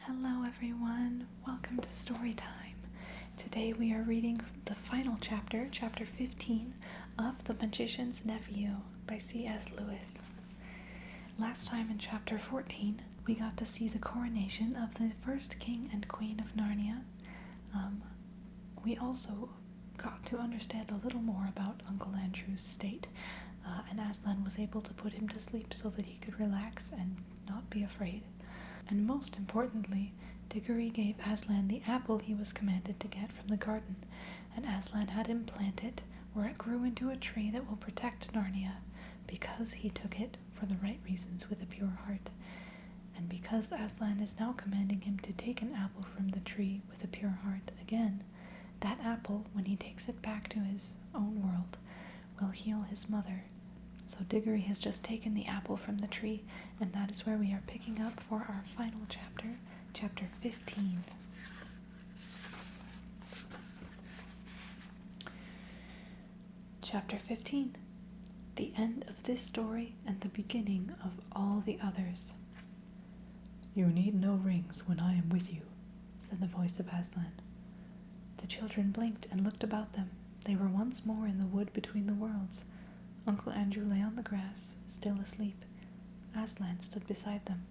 Hello everyone, welcome to Storytime. Today we are reading the final chapter, chapter 15 of The Magician's Nephew by C.S. Lewis. Last time in chapter 14, we got to see the coronation of the first king and queen of Narnia. We also got to understand a little more about Uncle Andrew's state, and Aslan was able to put him to sleep so that he could relax and not be afraid. And most importantly, Digory gave Aslan the apple he was commanded to get from the garden, and Aslan had him plant it where it grew into a tree that will protect Narnia, because he took it for the right reasons with a pure heart. And because Aslan is now commanding him to take an apple from the tree with a pure heart again, that apple, when he takes it back to his own world, will heal his mother. So Digory has just taken the apple from the tree, and that is where we are picking up for our final chapter, chapter 15. Chapter 15. The end of this story and the beginning of all the others. "You need no rings when I am with you," said the voice of Aslan. The children blinked and looked about them. They were once more in the wood between the worlds. Uncle Andrew lay on the grass, still asleep. Aslan stood beside them.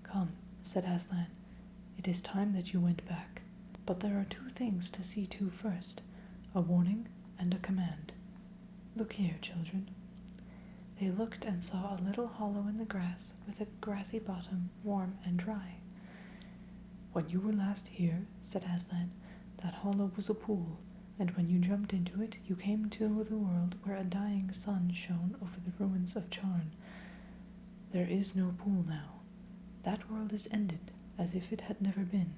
"Come," said Aslan, "it is time that you went back. But there are two things to see to first, a warning and a command. Look here, children." They looked and saw a little hollow in the grass with a grassy bottom, warm and dry. "When you were last here," said Aslan, "that hollow was a pool, and when you jumped into it, you came to the world where a dying sun shone over the ruins of Charn. There is no pool now. That world is ended, as if it had never been.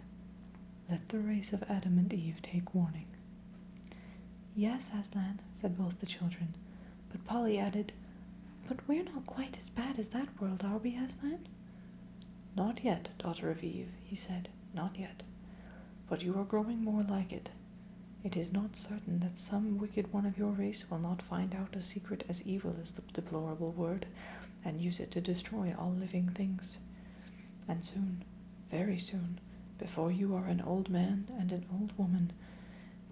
Let the race of Adam and Eve take warning." "Yes, Aslan," said both the children, but Polly added, "But we're not quite as bad as that world, are we, Aslan?" "Not yet, daughter of Eve," he said, "not yet. But you are growing more like it. It is not certain that some wicked one of your race will not find out a secret as evil as the deplorable word, and use it to destroy all living things. And soon, very soon, before you are an old man and an old woman,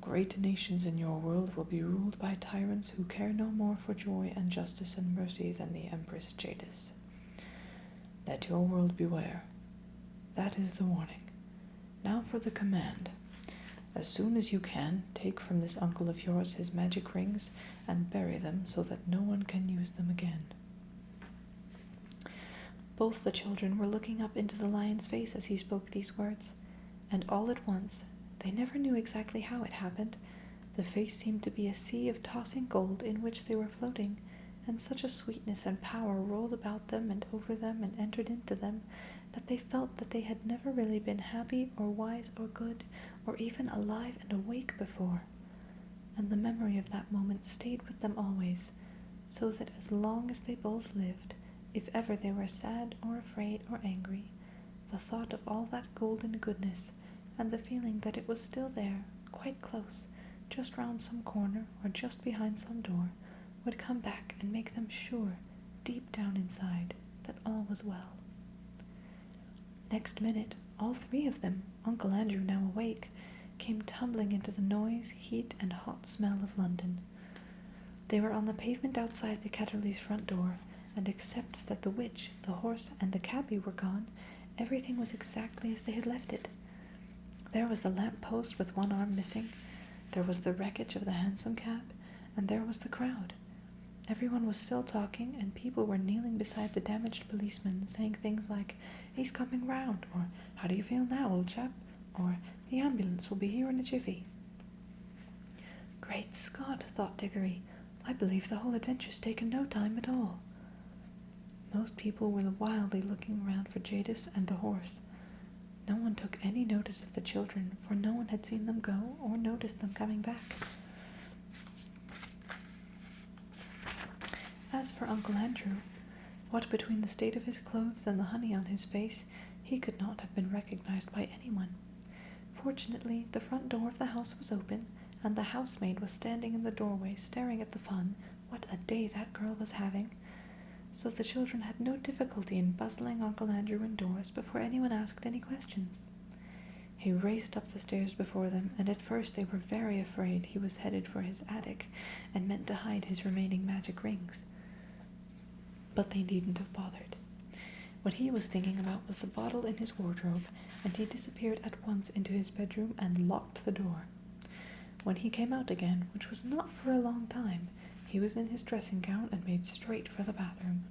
great nations in your world will be ruled by tyrants who care no more for joy and justice and mercy than the Empress Jadis. Let your world beware. That is the warning. Now for the command. As soon as you can, take from this uncle of yours his magic rings and bury them so that no one can use them again." Both the children were looking up into the lion's face as he spoke these words, and all at once, they never knew exactly how it happened, the face seemed to be a sea of tossing gold in which they were floating, and such a sweetness and power rolled about them and over them and entered into them, that they felt that they had never really been happy or wise or good or even alive and awake before. And the memory of that moment stayed with them always, so that as long as they both lived, if ever they were sad or afraid or angry, the thought of all that golden goodness, and the feeling that it was still there, quite close, just round some corner or just behind some door, would come back and make them sure, deep down inside, that all was well. Next minute, all three of them, Uncle Andrew now awake, came tumbling into the noise, heat, and hot smell of London. They were on the pavement outside the Ketterleys' front door, and except that the witch, the horse, and the cabby were gone, everything was exactly as they had left it. There was the lamp-post with one arm missing, there was the wreckage of the hansom cab, and there was the crowd. Everyone was still talking, and people were kneeling beside the damaged policeman, saying things like, "He's coming round," or "How do you feel now, old chap?" or "The ambulance will be here in a jiffy." "Great Scott," thought Digory, "I believe the whole adventure's taken no time at all." Most people were wildly looking around for Jadis and the horse. No one took any notice of the children, for no one had seen them go or noticed them coming back. As for Uncle Andrew, what between the state of his clothes and the honey on his face, he could not have been recognized by anyone. Fortunately, the front door of the house was open, and the housemaid was standing in the doorway staring at the fun. What a day that girl was having! so the children had no difficulty in bustling Uncle Andrew indoors before anyone asked any questions. He raced up the stairs before them, and at first they were very afraid he was headed for his attic and meant to hide his remaining magic rings. But they needn't have bothered. What he was thinking about was the bottle in his wardrobe, and he disappeared at once into his bedroom and locked the door. When he came out again, which was not for a long time, he was in his dressing gown and made straight for the bathroom.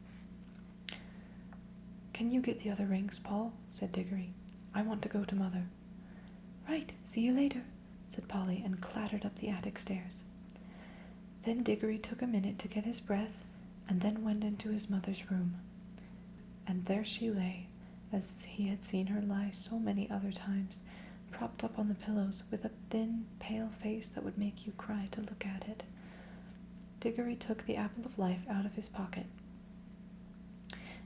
"Can you get the other rings, Paul?" said Digory. "I want to go to Mother." "Right, see you later," said Polly, and clattered up the attic stairs. Then Digory took a minute to get his breath, and then went into his mother's room. And there she lay, as he had seen her lie so many other times, propped up on the pillows, with a thin, pale face that would make you cry to look at it. Digory took the apple of life out of his pocket.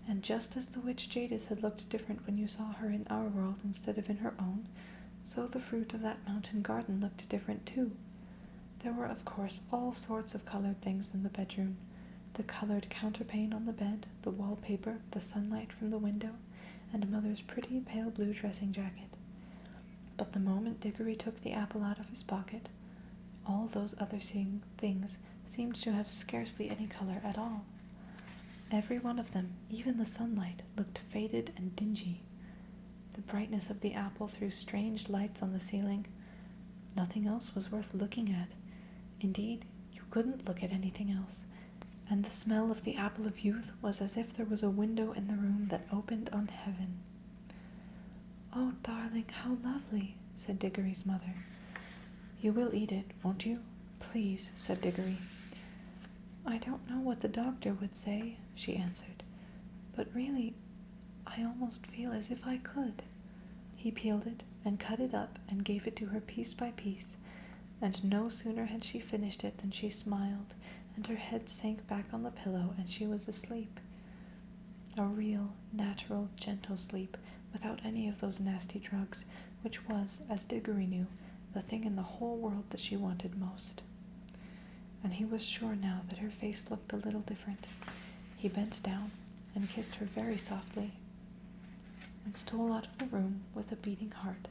And just as the witch Jadis had looked different when you saw her in our world instead of in her own, so the fruit of that mountain garden looked different too. There were, of course, all sorts of colored things in the bedroom. The colored counterpane on the bed, the wallpaper, the sunlight from the window, and Mother's pretty pale blue dressing jacket. But the moment Digory took the apple out of his pocket, all those other things seemed to have scarcely any color at all. Every one of them, even the sunlight, looked faded and dingy. The brightness of the apple threw strange lights on the ceiling. Nothing else was worth looking at. Indeed, you couldn't look at anything else. And the smell of the apple of youth was as if there was a window in the room that opened on heaven. "Oh, darling, how lovely," said Digory's mother. "You will eat it, won't you? Please," said Digory. "I don't know what the doctor would say," she answered, "but really, I almost feel as if I could." He peeled it and cut it up and gave it to her piece by piece, and no sooner had she finished it than she smiled, and her head sank back on the pillow, and she was asleep. A real, natural, gentle sleep, without any of those nasty drugs, which was, as Digory knew, the thing in the whole world that she wanted most. And he was sure now that her face looked a little different. He bent down and kissed her very softly, and stole out of the room with a beating heart,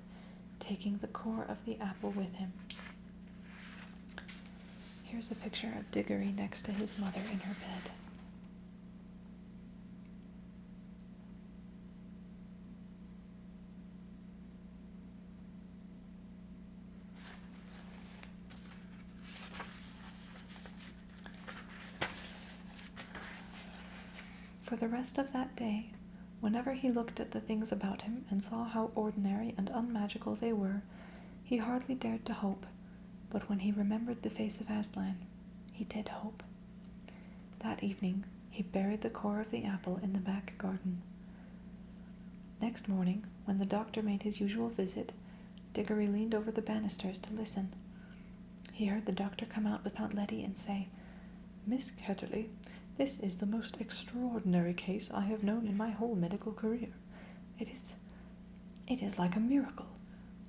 taking the core of the apple with him. Here's a picture of Digory next to his mother in her bed. For the rest of that day, whenever he looked at the things about him and saw how ordinary and unmagical they were, he hardly dared to hope. But when he remembered the face of Aslan, he did hope. That evening, he buried the core of the apple in the back garden. Next morning, when the doctor made his usual visit, Digory leaned over the banisters to listen. He heard the doctor come out with Aunt Letty and say, "Miss Ketterly, this is the most extraordinary case I have known in my whole medical career. It is like a miracle.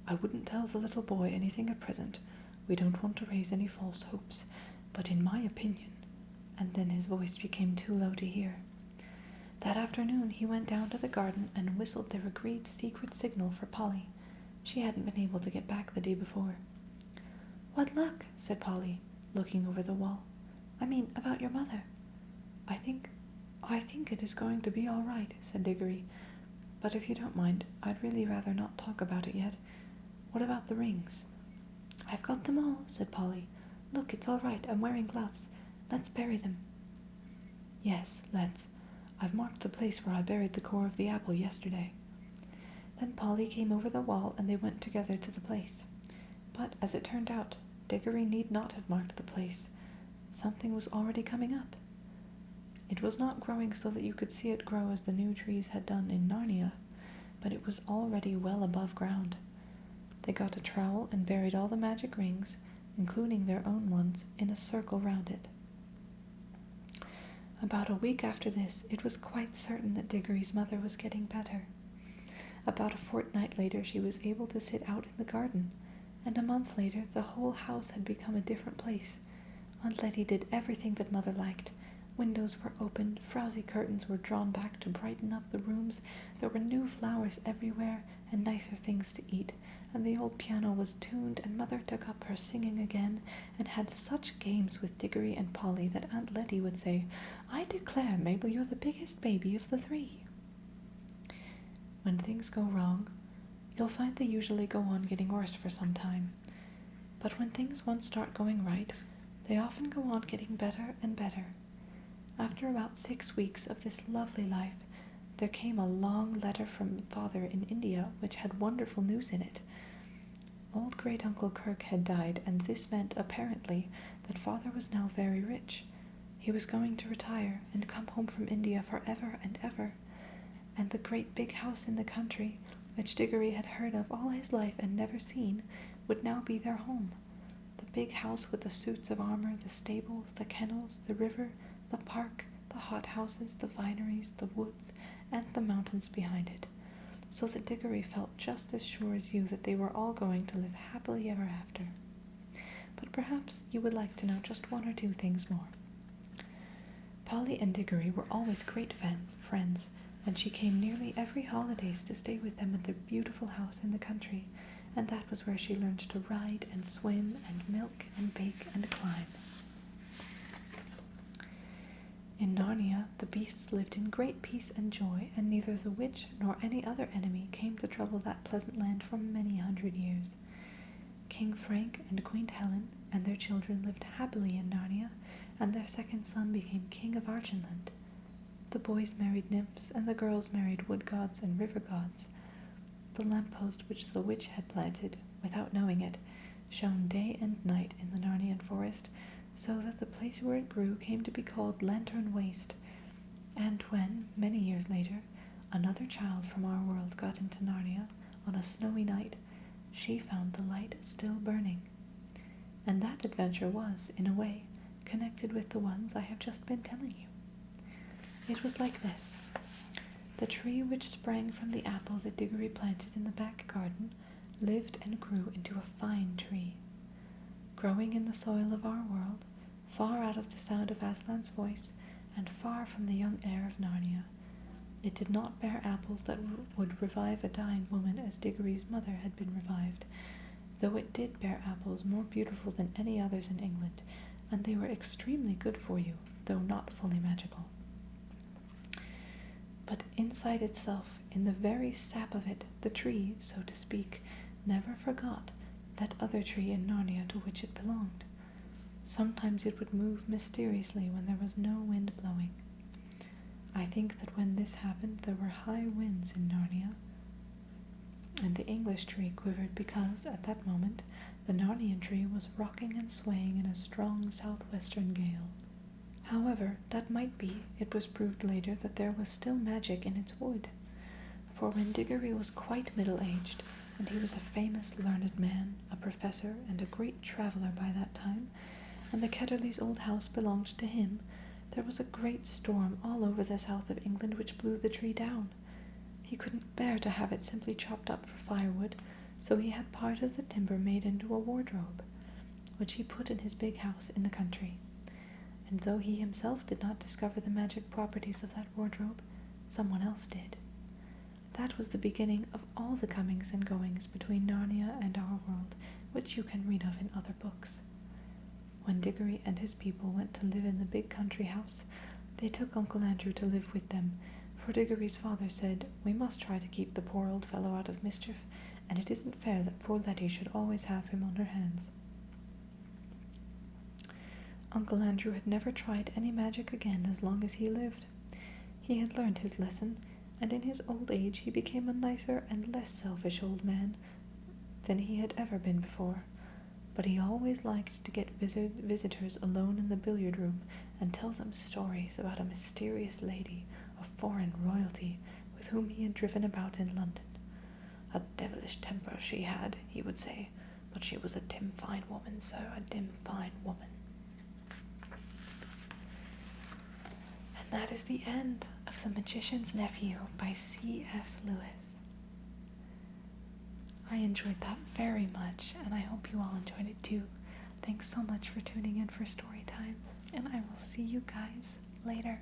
I wouldn't tell the little boy anything at present. We don't want to raise any false hopes, but in my opinion," and then his voice became too low to hear. That afternoon he went down to the garden and whistled their agreed secret signal for Polly. She hadn't been able to get back the day before. "What luck?" said Polly, looking over the wall. "I mean, about your mother." I think it is going to be all right," said Digory. "But if you don't mind, I'd really rather not talk about it yet. What about the rings?" "I've got them all," said Polly. "Look, it's all right. I'm wearing gloves. Let's bury them." "Yes, let's. I've marked the place where I buried the core of the apple yesterday." Then Polly came over the wall, and they went together to the place. But, as it turned out, Digory need not have marked the place. Something was already coming up. It was not growing so that you could see it grow as the new trees had done in Narnia, but it was already well above ground. They got a trowel and buried all the magic rings, including their own ones, in a circle round it. About a week after this, it was quite certain that Digory's mother was getting better. About a fortnight later, she was able to sit out in the garden, and a month later, the whole house had become a different place. Aunt Letty did everything that Mother liked. Windows were opened, frowsy curtains were drawn back to brighten up the rooms, there were new flowers everywhere, and nicer things to eat, and the old piano was tuned, and Mother took up her singing again, and had such games with Digory and Polly that Aunt Letty would say, "I declare, Mabel, you're the biggest baby of the three." When things go wrong, you'll find they usually go on getting worse for some time. But when things once start going right, they often go on getting better and better. After about 6 weeks of this lovely life, there came a long letter from Father in India which had wonderful news in it. Old great-uncle Kirk had died, and this meant, apparently, that Father was now very rich. He was going to retire and come home from India forever and ever, and the great big house in the country, which Digory had heard of all his life and never seen, would now be their home. The big house with the suits of armor, the stables, the kennels, the river, the park, the hothouses, the vineries, the woods, and the mountains behind it, so that Digory felt just as sure as you that they were all going to live happily ever after. But perhaps you would like to know just 1 or 2 things more. Polly and Digory were always great friends, and she came nearly every holidays to stay with them at their beautiful house in the country, and that was where she learned to ride and swim and milk and bake and climb. In Narnia, the beasts lived in great peace and joy, and neither the witch nor any other enemy came to trouble that pleasant land for many 100 years. King Frank and Queen Helen and their children lived happily in Narnia, and their second son became King of Archenland. The boys married nymphs, and the girls married wood gods and river gods. The lamppost which the witch had planted, without knowing it, shone day and night in the Narnian forest, so that the place where it grew came to be called Lantern Waste. And when, many years later, another child from our world got into Narnia on a snowy night, she found the light still burning. And that adventure was, in a way, connected with the ones I have just been telling you. It was like this. The tree which sprang from the apple that Digory planted in the back garden lived and grew into a fine tree. Growing in the soil of our world, far out of the sound of Aslan's voice, and far from the young air of Narnia, it did not bear apples that would revive a dying woman as Digory's mother had been revived, though it did bear apples more beautiful than any others in England, and they were extremely good for you, though not fully magical. But inside itself, in the very sap of it, the tree, so to speak, never forgot that other tree in Narnia to which it belonged. Sometimes it would move mysteriously when there was no wind blowing. I think that when this happened there were high winds in Narnia, and the English tree quivered because, at that moment, the Narnian tree was rocking and swaying in a strong southwestern gale. However that might be, it was proved later that there was still magic in its wood, for when Digory was quite middle-aged, and he was a famous learned man, a professor, and a great traveller by that time, and the Ketterleys' old house belonged to him, there was a great storm all over the south of England which blew the tree down. He couldn't bear to have it simply chopped up for firewood, so he had part of the timber made into a wardrobe, which he put in his big house in the country. And though he himself did not discover the magic properties of that wardrobe, someone else did. That was the beginning of all the comings and goings between Narnia and our world, which you can read of in other books. When Digory and his people went to live in the big country house, they took Uncle Andrew to live with them, for Digory's father said, "We must try to keep the poor old fellow out of mischief, and it isn't fair that poor Letty should always have him on her hands." Uncle Andrew had never tried any magic again as long as he lived. He had learned his lesson, and in his old age he became a nicer and less selfish old man than he had ever been before. But he always liked to get visitors alone in the billiard room and tell them stories about a mysterious lady of foreign royalty with whom he had driven about in London. "A devilish temper she had," he would say, "but she was a dim fine woman, sir, a dim fine woman." And that is the end of The Magician's Nephew by C.S. Lewis. I enjoyed that very much, and I hope you all enjoyed it too. Thanks so much for tuning in for Storytime, and I will see you guys Later.